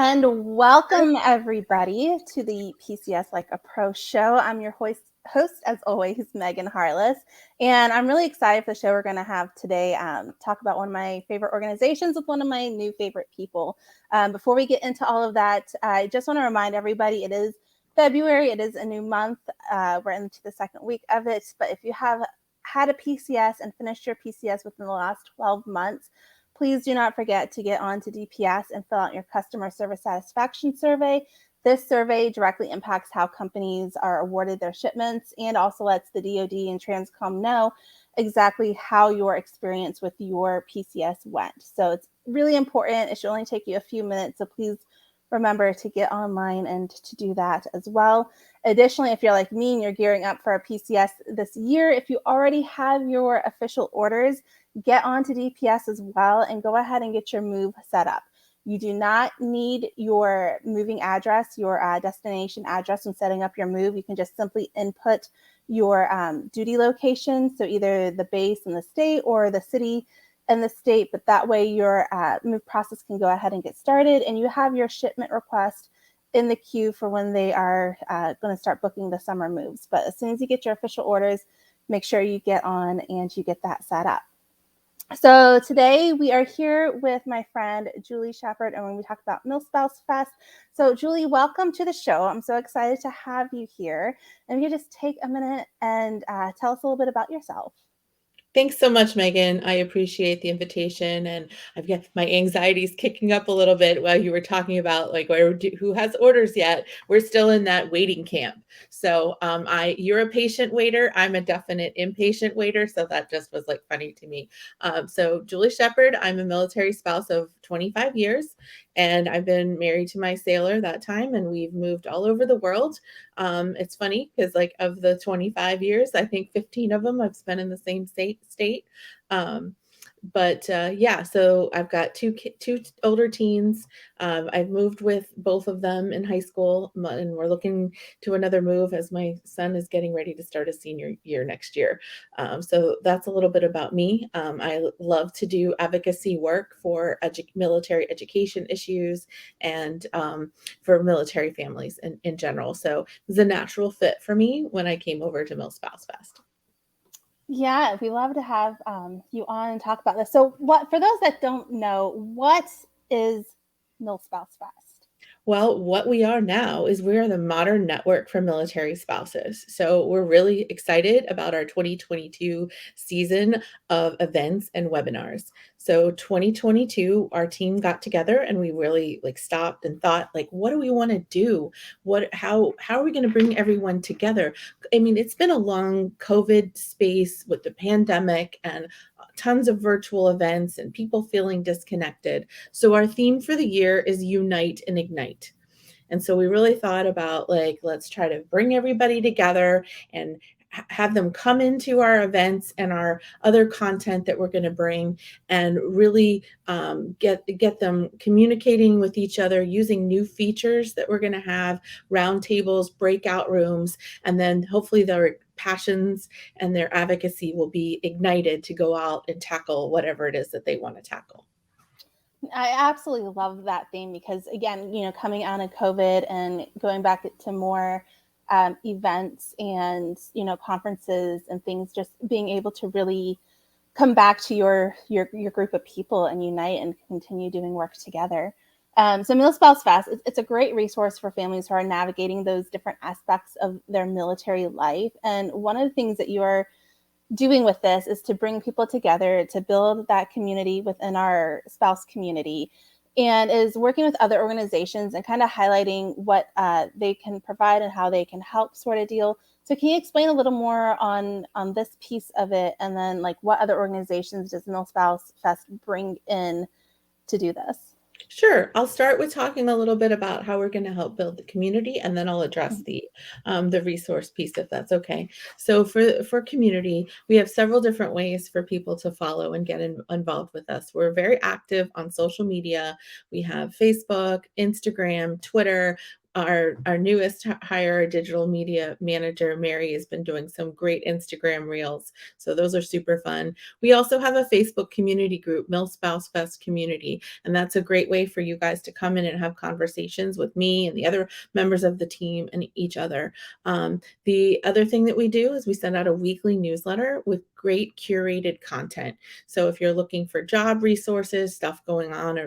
And welcome everybody to the PCS Like a Pro show. I'm your host as always, Megan Harless, and I'm really excited for the show we're going to have today. Talk about one of my favorite organizations with one of my new favorite people. Before we get into all of that, I just want to remind everybody it is February. It is a new month. We're into the second week of it, but if you have had a PCS and finished your PCS within the last 12 months, please do not forget to get on to DPS and fill out your customer service satisfaction survey. This survey directly impacts how companies are awarded their shipments and also lets the DoD and Transcom know exactly how your experience with your PCS went. So it's really important. It should only take you a few minutes, so please remember to get online and to do that as well. Additionally, if you're like me and you're gearing up for a PCS this year, if you already have your official orders, get onto DPS as well and go ahead and get your move set up. You do not need your moving address, your destination address when setting up your move. You can just simply input your duty location, so either the base in the state or the city in the state, but that way your move process can go ahead and get started, and you have your shipment request in the queue for when they are going to start booking the summer moves. But as soon as you get your official orders, make sure you get on and you get that set up. So today we are here with my friend Julie Shepard, and when we talk about MilSpouse Fest. So Julie, welcome to the show. I'm so excited to have you here. And you just take a minute and tell us a little bit about yourself. Thanks so much, Megan. I appreciate the invitation, and I've got my anxieties kicking up a little bit while you were talking about who has orders yet. We're still in that waiting camp. So you're a patient waiter. I'm a definite impatient waiter. So that just was like funny to me. So Julie Shepard, I'm a military spouse of 25 years, and I've been married to my sailor that time, and we've moved all over the world. It's funny because like of the 25 years, I think 15 of them I've spent in the same state. Yeah, so I've got two older teens. I've moved with both of them in high school, and we're looking to another move as my son is getting ready to start a senior year next year. So that's a little bit about me. I love to do advocacy work for military education issues and for military families in general. So it was a natural fit for me when I came over to MilSpouse Fest. Yeah, we love to have you on and talk about this. So, for those that don't know, what is MilSpouse Fest? Well, what we are now is we are the modern network for military spouses. So we're really excited about our 2022 season of events and webinars. So 2022, our team got together and we really stopped and thought, what do we want to do? How are we going to bring everyone together? I mean, it's been a long COVID space with the pandemic and tons of virtual events and people feeling disconnected. So our theme for the year is Unite and Ignite. And so we really thought about let's try to bring everybody together and have them come into our events and our other content that we're going to bring and really get them communicating with each other using new features that we're going to have, roundtables, breakout rooms, and then hopefully their passions and their advocacy will be ignited to go out and tackle whatever it is that they want to tackle. I absolutely love that theme because, again, coming out of COVID and going back to more events and, conferences and things, just being able to really come back to your group of people and unite and continue doing work together. So MilSpouse Fest, it's a great resource for families who are navigating those different aspects of their military life. And one of the things that you are doing with this is to bring people together to build that community within our spouse community, and is working with other organizations and kind of highlighting what they can provide and how they can help sort of deal. So can you explain a little more on this piece of it, and then what other organizations does MilSpouse Fest bring in to do this? Sure. I'll start with talking a little bit about how we're going to help build the community, and then I'll address the resource piece, if that's okay. So for community, we have several different ways for people to follow and get involved with us. We're very active on social media. We have Facebook, Instagram, Twitter. our newest hire, our digital media manager, Mary, has been doing some great Instagram reels. So those are super fun. We also have a Facebook community group, MilSpouse Fest community, and that's a great way for you guys to come in and have conversations with me and the other members of the team and each other. The other thing that we do is we send out a weekly newsletter with great curated content. So if you're looking for job resources, stuff going on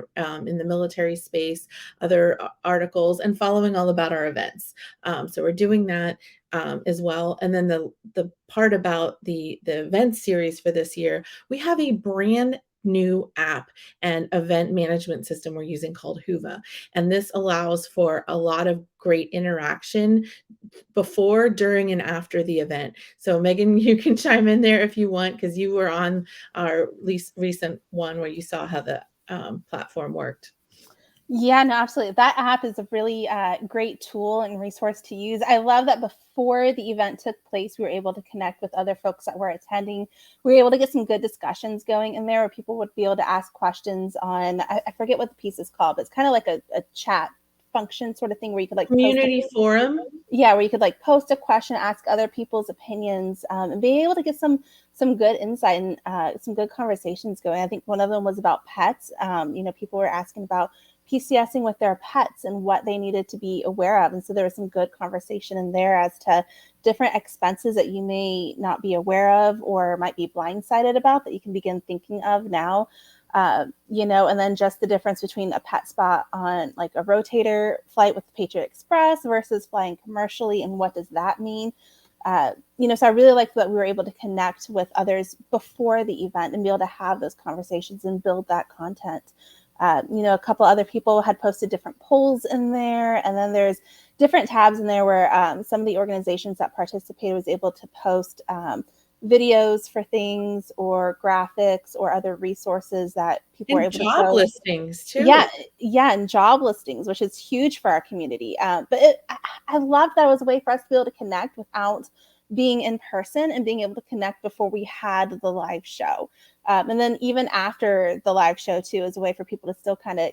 in the military space, other articles, and following all about our events. So we're doing that as well. And then the part about the event series for this year, we have a brand new app and event management system we're using called Huva. And this allows for a lot of great interaction before, during, and after the event. So Megan, you can chime in there if you want, because you were on our least recent one where you saw how the platform worked. Yeah, no, absolutely. That app is a really great tool and resource to use. I love that before the event took place, we were able to connect with other folks that were attending. We were able to get some good discussions going in there where people would be able to ask questions on, I forget what the piece is called, but it's kind of like a chat function sort of thing where you could like community forum. Yeah, where you could like post a question, ask other people's opinions, and being able to get some good insight and some good conversations going. I think one of them was about pets. People were asking about PCSing with their pets and what they needed to be aware of. And so there was some good conversation in there as to different expenses that you may not be aware of or might be blindsided about that you can begin thinking of now. And then just the difference between a pet spot on like a rotator flight with Patriot Express versus flying commercially, and what does that mean? So I really liked that we were able to connect with others before the event and be able to have those conversations and build that content. A couple other people had posted different polls in there, and then there's different tabs in there where some of the organizations that participated was able to post videos for things or graphics or other resources that people were able to job listings too. Yeah, and job listings, which is huge for our community. But I love that it was a way for us to be able to connect without being in person and being able to connect before we had the live show. And then even after the live show too, is a way for people to still kind of,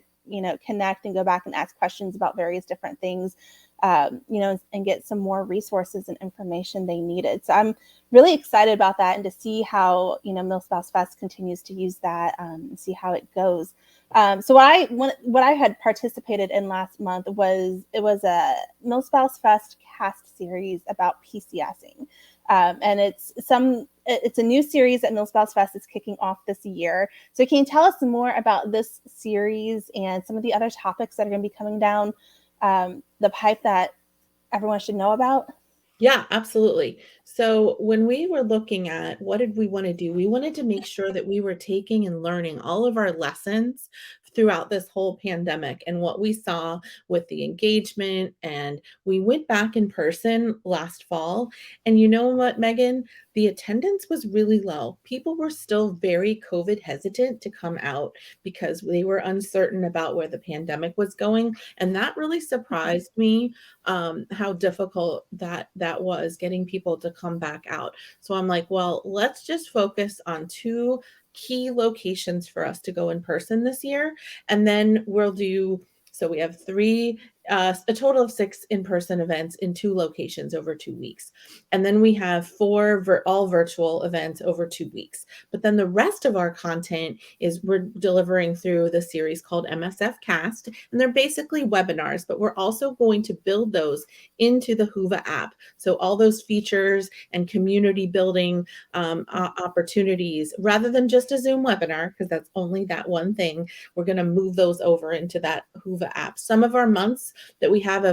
connect and go back and ask questions about various different things, and get some more resources and information they needed. So I'm really excited about that, and to see how, MilSpouse Fest continues to use that, and see how it goes. So what I had participated in last month was a MilSpouse Fest cast series about PCSing. And it's a new series that MilSpouse Fest is kicking off this year. So can you tell us more about this series and some of the other topics that are going to be coming down the pipe that everyone should know about? Yeah, absolutely. So when we were looking at what did we want to do, we wanted to make sure that we were taking and learning all of our lessons throughout this whole pandemic and what we saw with the engagement. And we went back in person last fall. And you know what, Megan? The attendance was really low. People were still very COVID hesitant to come out because they were uncertain about where the pandemic was going. And that really surprised me, how difficult that was, getting people to come back out. So I'm like, well, let's just focus on two key locations for us to go in person this year. And then we'll do, so we have a total of 6 in-person events in 2 locations over 2 weeks. And then we have 4 all virtual events over 2 weeks. But then the rest of our content is we're delivering through the series called MSF Cast. And they're basically webinars, but we're also going to build those into the Huva app. So all those features and community building opportunities, rather than just a Zoom webinar, because that's only that one thing, we're going to move those over into that Huva app. Some of our months that we have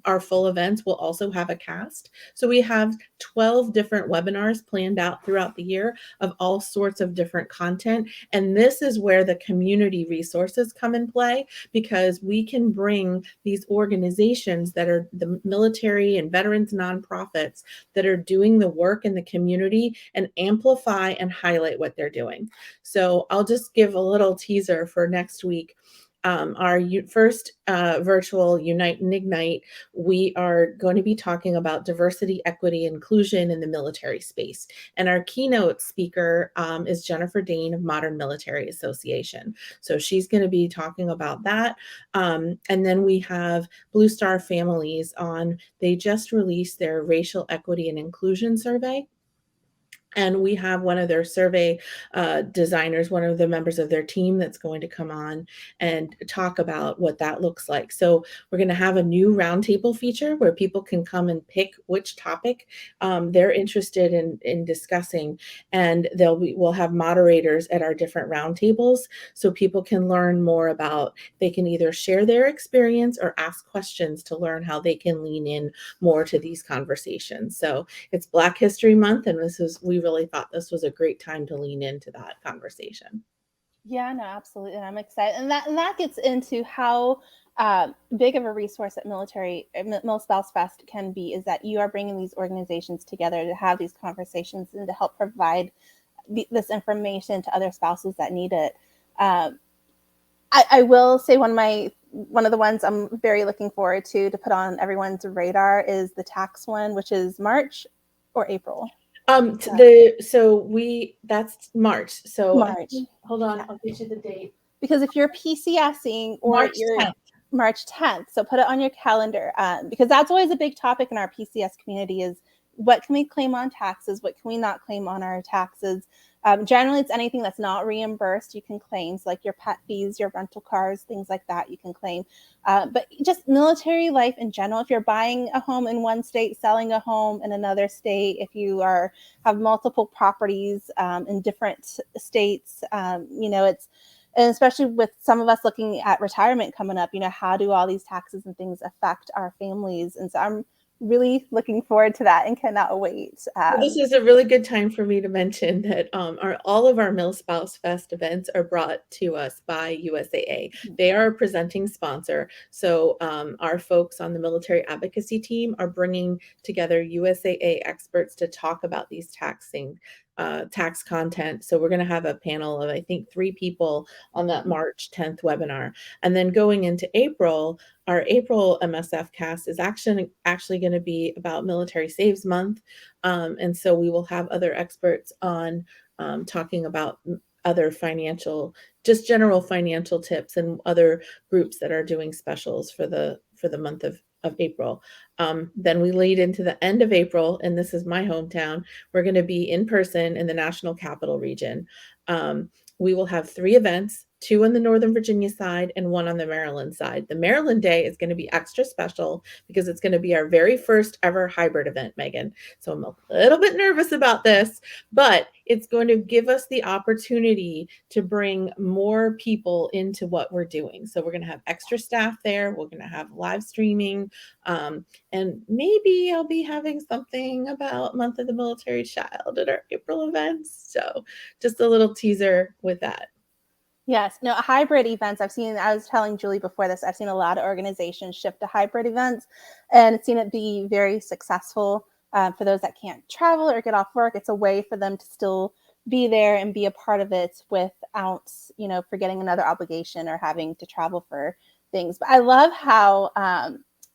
our full events will also have a cast. So we have 12 different webinars planned out throughout the year of all sorts of different content. And this is where the community resources come in play, because we can bring these organizations that are the military and veterans nonprofits that are doing the work in the community and amplify and highlight what they're doing. So I'll just give a little teaser for next week. our first virtual Unite and Ignite, we are going to be talking about diversity, equity, inclusion in the military space. And our keynote speaker is Jennifer Dane of Modern Military Association. So she's going to be talking about that. And then we have Blue Star Families on, they just released their racial equity and inclusion survey. And we have one of their survey designers, one of the members of their team that's going to come on and talk about what that looks like. So we're going to have a new roundtable feature where people can come and pick which topic they're interested in discussing. And we'll have moderators at our different roundtables so people can learn more about, they can either share their experience or ask questions to learn how they can lean in more to these conversations. So it's Black History Month, and we really thought this was a great time to lean into that conversation. Yeah, no, absolutely. And I'm excited. And that gets into how big of a resource that MilSpouse Fest can be, is that you are bringing these organizations together to have these conversations and to help provide this information to other spouses that need it. I will say one of the ones I'm very looking forward to put on everyone's radar is the tax one, which is March or April. That's March. So March. Hold on, I'll get you the date. Because if you're PCSing or March you're 10th. March 10th, so put it on your calendar, because that's always a big topic in our PCS community is what can we claim on taxes, what can we not claim on our taxes. Generally, it's anything that's not reimbursed you can claim, so like your pet fees, your rental cars, things like that you can claim. But just military life in general, if you're buying a home in one state, selling a home in another state, if you have multiple properties in different states, it's, and especially with some of us looking at retirement coming up, how do all these taxes and things affect our families? And so I'm really looking forward to that and cannot wait. This is a really good time for me to mention that all of our MilSpouse Fest events are brought to us by USAA. They are a presenting sponsor. So our folks on the military advocacy team are bringing together USAA experts to talk about these tax content. So we're going to have a panel of, I think, 3 people on that March 10th webinar. And then going into April, our April MSF cast is actually going to be about Military Saves Month. And so we will have other experts on talking about other general financial tips, and other groups that are doing specials for the month of April. Then we lead into the end of April, and this is my hometown. We're going to be in person in the National Capital Region. We will have 3 events, 2 on the Northern Virginia side and 1 on the Maryland side. The Maryland day is going to be extra special because it's going to be our very first ever hybrid event, Megan. So I'm a little bit nervous about this, but it's going to give us the opportunity to bring more people into what we're doing. So we're going to have extra staff there. We're going to have live streaming. And maybe I'll be having something about Month of the Military Child at our April events. So just a little teaser with that. Yes, no, hybrid events. I was telling Julie before this, I've seen a lot of organizations shift to hybrid events and seen it be very successful for those that can't travel or get off work. It's a way for them to still be there and be a part of it without, forgetting another obligation or having to travel for things. But I love how, I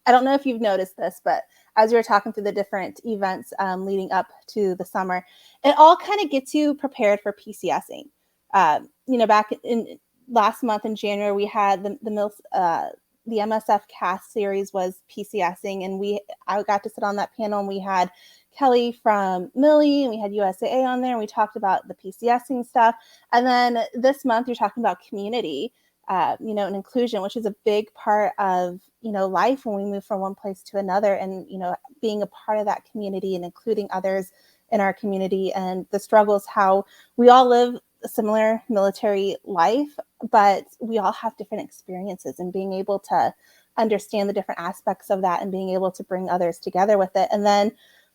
don't know if you've noticed this, but as we were talking through the different events leading up to the summer, it all kind of gets you prepared for PCSing. Back in last month in January, we had the MSF cast series was PCSing, and I got to sit on that panel, and we had Kelly from Millie, and we had USAA on there, and we talked about the PCSing stuff. And then this month, you're talking about community, and inclusion, which is a big part of, life when we move from one place to another, and, being a part of that community and including others in our community, and the struggles, how we all live a similar military life, but we all have different experiences, and being able to understand the different aspects of that and being able to bring others together with it. And then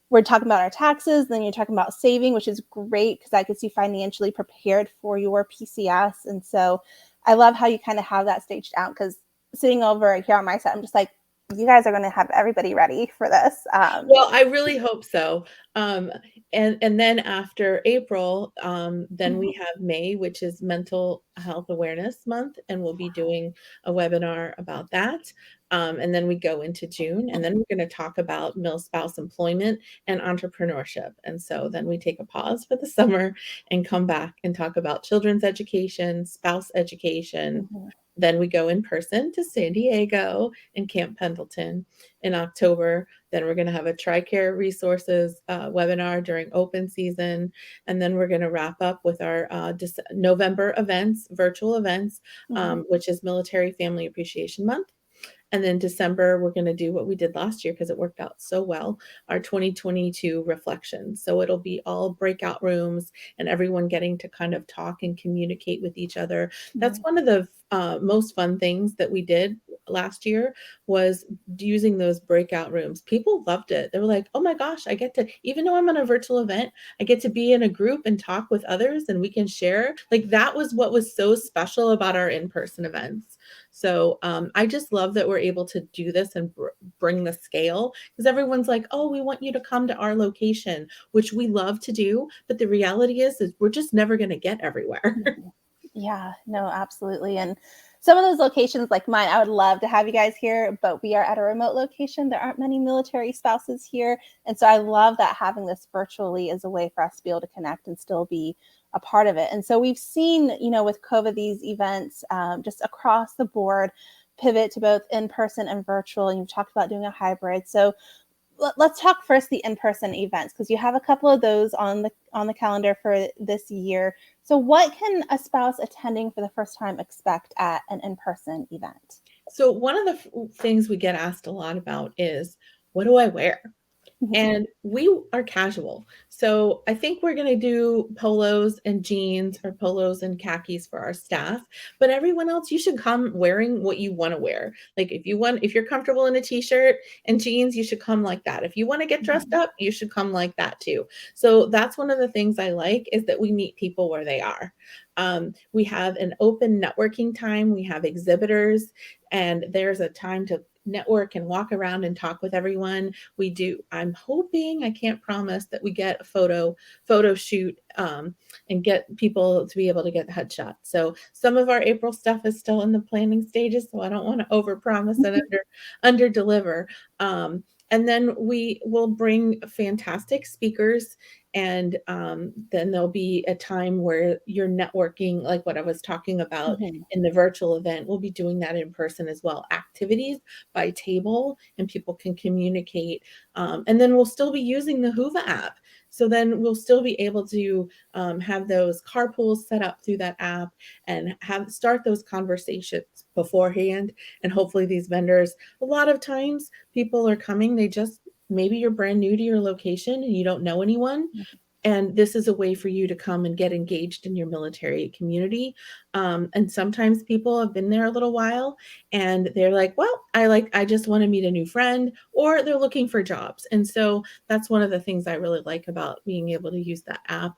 we're talking about our taxes, then you're talking about saving, which is great because that gets you financially prepared for your PCS. And so I love how you kind of have that staged out, because sitting over here on my side, I'm just like, you guys are going to have everybody ready for this. Well, I really hope so. Um, and then after April, then we have May, which is Mental Health Awareness Month, and we'll be doing a webinar about that. And then we go into June, and then we're going to talk about MilSpouse employment and entrepreneurship. And so then we take a pause for the summer and come back and talk about children's education, spouse education. Mhm. Then we go in person to San Diego and Camp Pendleton in October. Then we're going to have a TRICARE resources webinar during open season. And then we're going to wrap up with our November events, virtual events, Mhm. which is Military Family Appreciation Month. And then December, we're going to do what we did last year because it worked out so well, our 2022 reflections. So it'll be all breakout rooms and everyone getting to kind of talk and communicate with each other. That's Mhm. one of the most fun things that we did last year was using those breakout rooms. People loved it. They were like, oh my gosh, I get to, even though I'm on a virtual event, I get to be in a group and talk with others and we can share. Like that was what was so special about our in-person events. So I just love that we're able to do this and bring the scale because everyone's like, oh, we want you to come to our location, which we love to do. But the reality is we're just never going to get everywhere. Mhm. Yeah, no, absolutely. And some of those locations, like mine, I would love to have you guys here, but we are at a remote location. There aren't many military spouses here. And so I love that having this virtually is a way for us to be able to connect and still be a part of it. And so we've seen, with COVID, these events just across the board pivot to both in person and virtual. And you've talked about doing a hybrid. So let's talk first the in-person events because you have a couple of those on the calendar for this year. So what can a spouse attending for the first time expect at an in-person event? So one of the things we get asked a lot about is, what do I wear? And we are casual. So I think we're going to do polos and jeans or polos and khakis for our staff. But everyone else, you should come wearing what you want to wear. Like if you're comfortable in a t-shirt and jeans, you should come like that. If you want to get dressed up, you should come like that too. So that's one of the things I like is that we meet people where they are. We have an open networking time. We have exhibitors, and there's a time to network and walk around and talk with everyone. We do. I'm hoping, I can't promise, that we get a photo shoot and get people to be able to get the headshot. So some of our April stuff is still in the planning stages, so I don't want to overpromise and under deliver. And then we will bring fantastic speakers, and then there'll be a time where you're networking, like what I was talking about in the virtual event. We'll be doing that in person as well. Activities by table, and people can communicate. And then we'll still be using the Hoover app. So then we'll still be able to have those carpools set up through that app and start those conversations beforehand. And hopefully these vendors, a lot of times people are coming, maybe you're brand new to your location and you don't know anyone, and this is a way for you to come and get engaged in your military community. And sometimes people have been there a little while and they're like, well, I just want to meet a new friend, or they're looking for jobs. And so that's one of the things I really like about being able to use that app.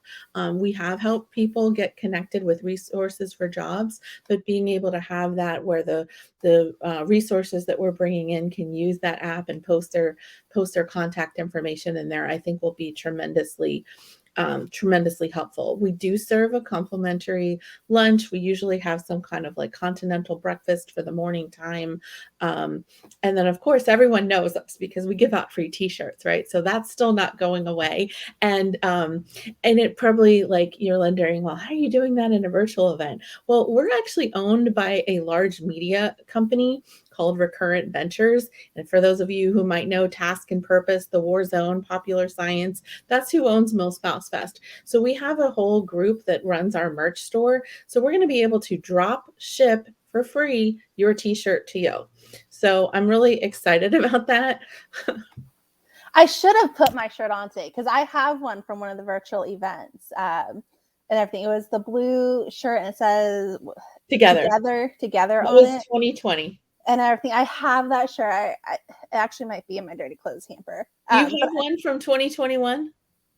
We have helped people get connected with resources for jobs, but being able to have that where the resources that we're bringing in can use that app and post their contact information in there, I think will be tremendously helpful. We do serve a complimentary lunch. We usually have some kind of like continental breakfast for the morning time. And then of course everyone knows us because we give out free t-shirts, right? So that's still not going away. And it probably, like, you're wondering, well, how are you doing that in a virtual event? Well, we're actually owned by a large media company called Recurrent Ventures. And for those of you who might know Task and Purpose, The War Zone, Popular Science, that's who owns MilSpouse Fest. So we have a whole group that runs our merch store. So we're going to be able to drop ship for free your t-shirt to you. So I'm really excited about that. I should have put my shirt on today because I have one from one of the virtual events and everything. It was the blue shirt and it says Together. together That on was it 2020. and everything. I have that shirt. It actually might be in my dirty clothes hamper. Do you But have one from 2021?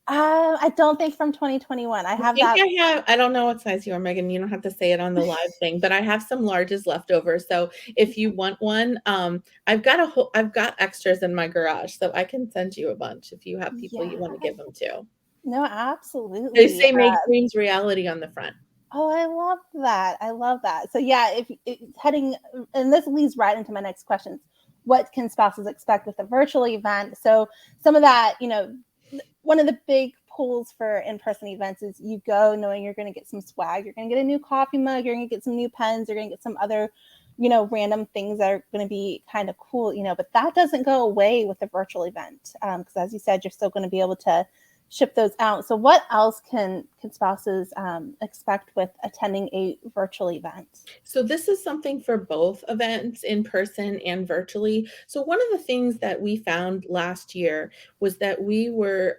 I don't think from 2021. I I have think that. I don't know what size you are, Megan. You don't have to say it on the live thing, but I have some larges left over. So if you want one, I've got extras in my garage, so I can send you a bunch if you have people you want to Yes. give them to. No, They absolutely. say make dreams reality on the front. Oh, I love that. I love that. So yeah, if heading, and this leads right into my next questions. What can spouses expect with a virtual event? So some of that, one of the big pulls for in-person events is you go knowing you're going to get some swag. You're going to get a new coffee mug. You're going to get some new pens. You're going to get some other, random things that are going to be kind of cool. But that doesn't go away with a virtual event because, as you said, you're still going to be able to ship those out. So, what else can spouses expect with attending a virtual event? So this is something for both events, in person and virtually. So one of the things that we found last year was that we were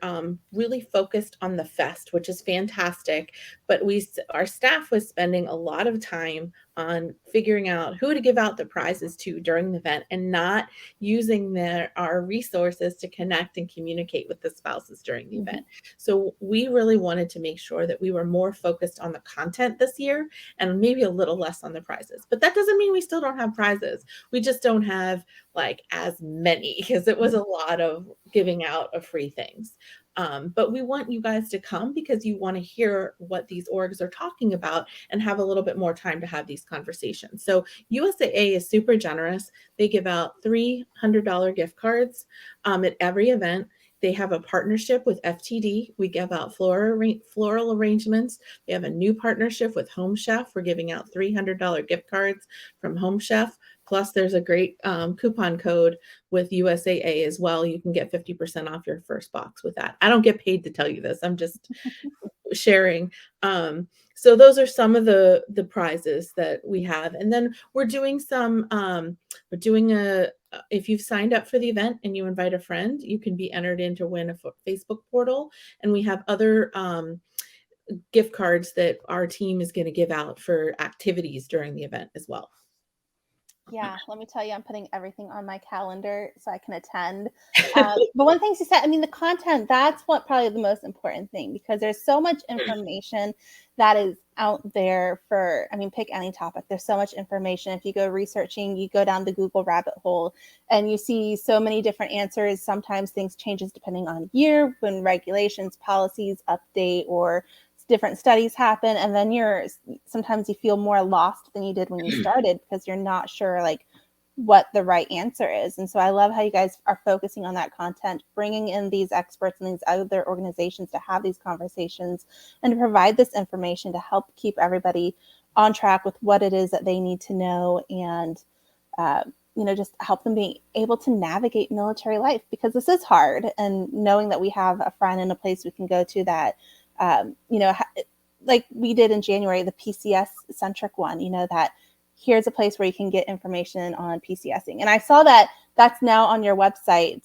really focused on the fest, which is fantastic. But our staff was spending a lot of time on figuring out who to give out the prizes to during the event and not using our resources to connect and communicate with the spouses during the Mm-hmm. event. So we really wanted to make sure that we were more focused on the content this year and maybe a little less on the prizes. But that doesn't mean we still don't have prizes. We just don't have like as many because it was a lot of giving out of free things. But we want you guys to come because you want to hear what these orgs are talking about and have a little bit more time to have these conversations. So USAA is super generous. They give out $300 gift cards at every event. They have a partnership with FTD. We give out floral arrangements. We have a new partnership with Home Chef. We're giving out $300 gift cards from Home Chef. Plus, there's a great coupon code with USAA as well. You can get 50% off your first box with that. I don't get paid to tell you this. I'm just sharing. So those are some of the prizes that we have, and then we're doing if you've signed up for the event and you invite a friend, you can be entered in to win a Facebook portal, and we have other gift cards that our team is going to give out for activities during the event as well. Yeah, let me tell you, I'm putting everything on my calendar so I can attend. But one thing she said, I mean, the content, that's what probably the most important thing because there's so much information that is out there for, I mean, pick any topic. There's so much information. If you go researching, you go down the Google rabbit hole and you see so many different answers. Sometimes things changes depending on year when regulations, policies update or different studies happen, and then sometimes you feel more lost than you did when you started because you're not sure like what the right answer is. And so I love how you guys are focusing on that content, bringing in these experts and these other organizations to have these conversations and to provide this information to help keep everybody on track with what it is that they need to know, and just help them be able to navigate military life because this is hard. And knowing that we have a friend and a place we can go to that like we did in January, the PCS centric one, that here's a place where you can get information on PCSing. And I saw that that's now on your website.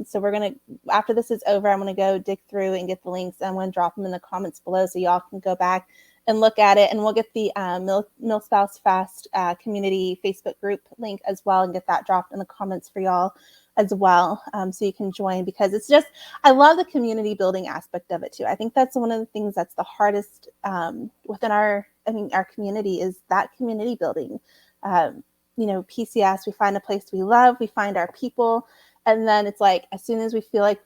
So we're going to, after this is over, I'm going to go dig through and get the links. I'm going to drop them in the comments below so y'all can go back and look at it. And we'll get the MilSpouse Fest community Facebook group link as well and get that dropped in the comments for y'all as well, so you can join, because it's just, I love the community building aspect of it too. I think that's one of the things that's the hardest within our community is that community building. PCS, we find a place we love, we find our people, and then it's like as soon as we feel like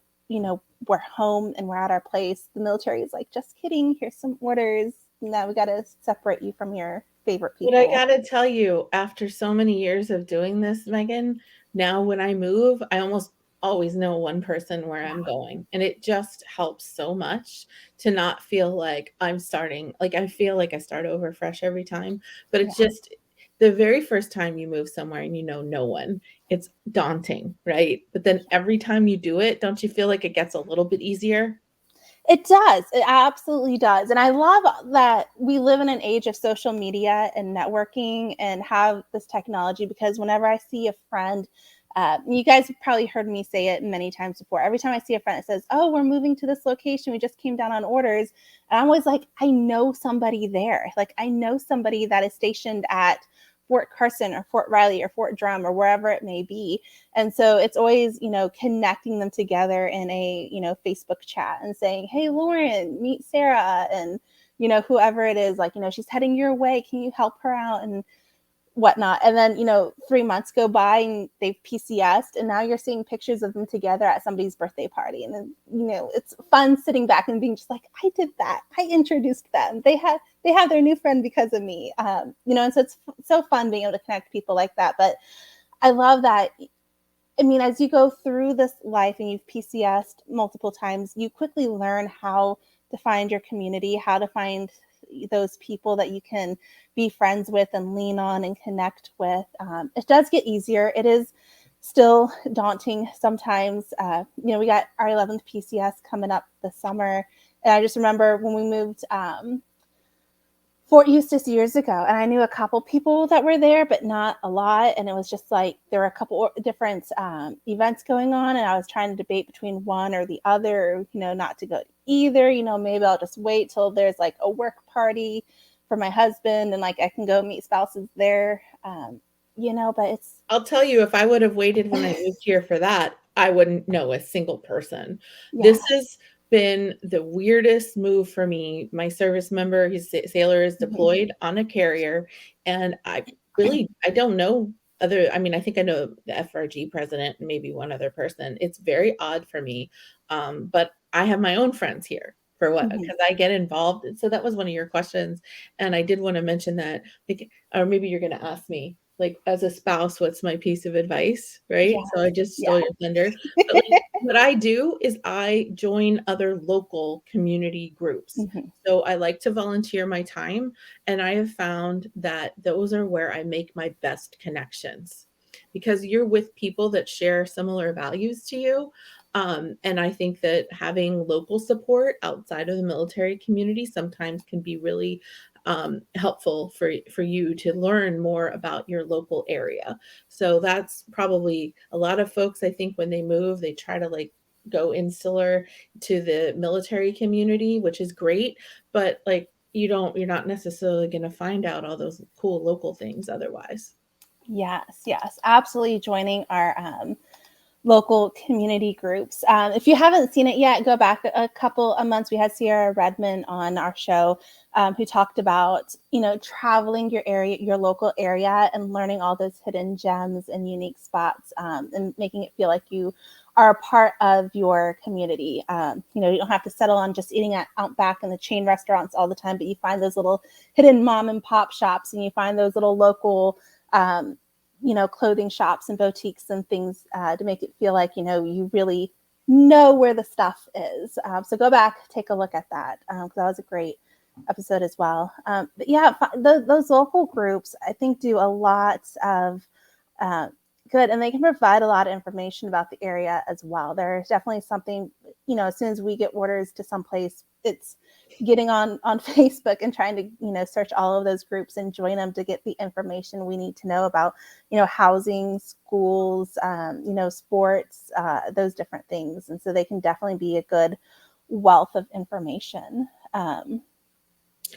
we're home and we're at our place, the military is like, just kidding, here's some orders. Now we got to separate you from your favorite people. But I gotta tell you, after so many years of doing this, Megan, now when I move, I almost always know one person where I'm going. And it just helps so much to not feel like I'm starting, like I feel like I start over fresh every time. But it's just the very first time you move somewhere and you know no one, it's daunting, right? But then every time you do it, don't you feel like it gets a little bit easier? It does. It absolutely does. And I love that we live in an age of social media and networking and have this technology, because whenever I see a friend, you guys have probably heard me say it many times before. Every time I see a friend that says, oh, we're moving to this location, we just came down on orders. And I'm always like, I know somebody there. Like, I know somebody that is stationed at Fort Carson or Fort Riley or Fort Drum or wherever it may be. And so it's always, connecting them together in a, Facebook chat and saying, hey, Lauren, meet Sarah. And, whoever it is, like, she's heading your way. Can you help her out? And whatnot. And then, 3 months go by and they've PCS'd, and now you're seeing pictures of them together at somebody's birthday party. And then, it's fun sitting back and being just like, I did that. I introduced them. They have their new friend because of me. And so it's so fun being able to connect people like that. But I love that. I mean, as you go through this life and you've PCS'd multiple times, you quickly learn how to find your community, how to find those people that you can be friends with and lean on and connect with. It does get easier. It is still daunting sometimes. We got our 11th PCS coming up this summer. And I just remember when we moved Fort Eustis years ago, and I knew a couple people that were there, but not a lot. And it was just like there were a couple different events going on, and I was trying to debate between one or the other, not to go to either. Maybe I'll just wait till there's like a work party for my husband and like I can go meet spouses there. But it's. I'll tell you, if I would have waited when I moved here for that, I wouldn't know a single person. Yeah. This has been the weirdest move for me. My service member, his sailor, is deployed on a carrier, and I don't know I think I know the FRG president and maybe one other person. It's very odd for me, but I have my own friends here for what, because I get involved. So that was one of your questions, and I did want to mention that, like, or maybe you're going to ask me, like, as a spouse, what's my piece of advice, right? Yes, So I just yeah. stole your thunder. But like, what I do is I join other local community groups. So I like to volunteer my time, and I have found that those are where I make my best connections, because you're with people that share similar values to you. And I think that having local support outside of the military community sometimes can be really helpful for you to learn more about your local area. So that's probably a lot of folks, I think, when they move, they try to like go insular to the military community, which is great, but like you're not necessarily going to find out all those cool local things otherwise. Yes, absolutely. Joining our local community groups. If you haven't seen it yet, go back a couple of months. We had Sierra Redmond on our show, who talked about, traveling your local area and learning all those hidden gems and unique spots, and making it feel like you are a part of your community. You don't have to settle on just eating out back in the chain restaurants all the time, but you find those little hidden mom and pop shops, and you find those little local clothing shops and boutiques and things, to make it feel like, you really know where the stuff is. So go back, take a look at that, because that was a great episode as well. But yeah, those local groups, I think, do a lot of good, and they can provide a lot of information about the area as well. There's definitely something, as soon as we get orders to someplace, it's getting on Facebook and trying to, search all of those groups and join them to get the information we need to know about, housing, schools, sports, those different things. And so they can definitely be a good wealth of information.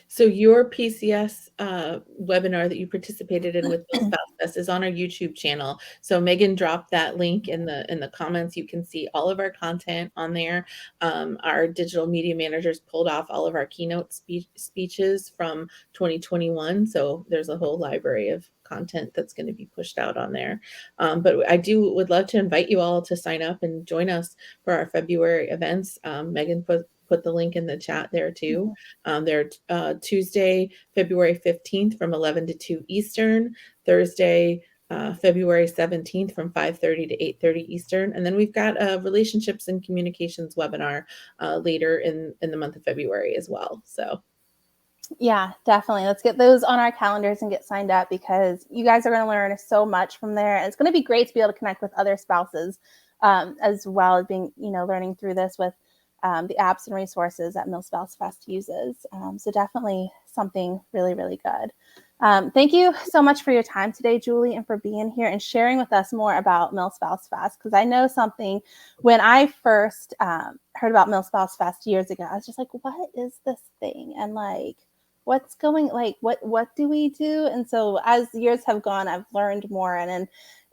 So your PCS webinar that you participated in with MilSpouse Fest is on our YouTube channel. So Megan dropped that link in the comments. You can see all of our content on there. Our digital media managers pulled off all of our keynote speeches from 2021. So there's a whole library of content that's going to be pushed out on there. But I would love to invite you all to sign up and join us for our February events. Megan put the link in the chat there too. They're Tuesday, February 15th from 11 to 2 Eastern, Thursday, February 17th from 5:30 to 8:30 Eastern. And then we've got a relationships and communications webinar later in the month of February as well. So yeah, definitely. Let's get those on our calendars and get signed up, because you guys are going to learn so much from there. And it's going to be great to be able to connect with other spouses, as well as being, learning through this with the apps and resources that MilSpouse Fest uses. So definitely something really, really good. Thank you so much for your time today, Julie, and for being here and sharing with us more about MilSpouse Fest. Because I know something, when I first heard about MilSpouse Fest years ago, I was just like, what is this thing? And like, what's going, like, what do we do? And so as years have gone, I've learned more, and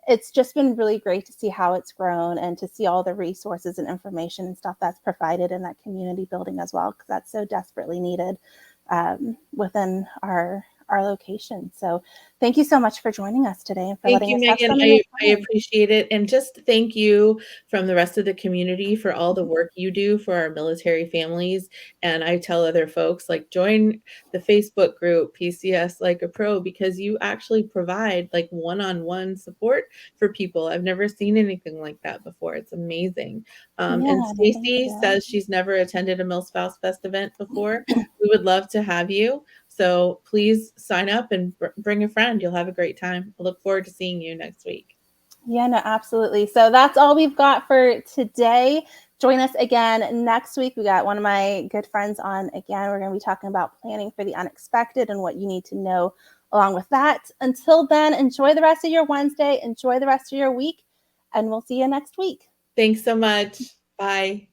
it's just been really great to see how it's grown and to see all the resources and information and stuff that's provided in that community building as well, because that's so desperately needed within our location. So thank you so much for joining us today and for Thank letting you, us have Megan. some of your I time. appreciate it. And just thank you from the rest of the community for all the work you do for our military families. And I tell other folks, like, join the Facebook group PCS Like a Pro, because you actually provide like one-on-one support for people. I've never seen anything like that before. It's amazing. And Yeah, no, thank Stacy you. says she's never attended a MilSpouse Fest event before. We would love to have you. So please sign up and bring a friend. You'll have a great time. I look forward to seeing you next week. Yeah, no, absolutely. So that's all we've got for today. Join us again next week. We got one of my good friends on again. We're going to be talking about planning for the unexpected and what you need to know along with that. Until then, enjoy the rest of your Wednesday, enjoy the rest of your week, and we'll see you next week. Thanks so much. Bye.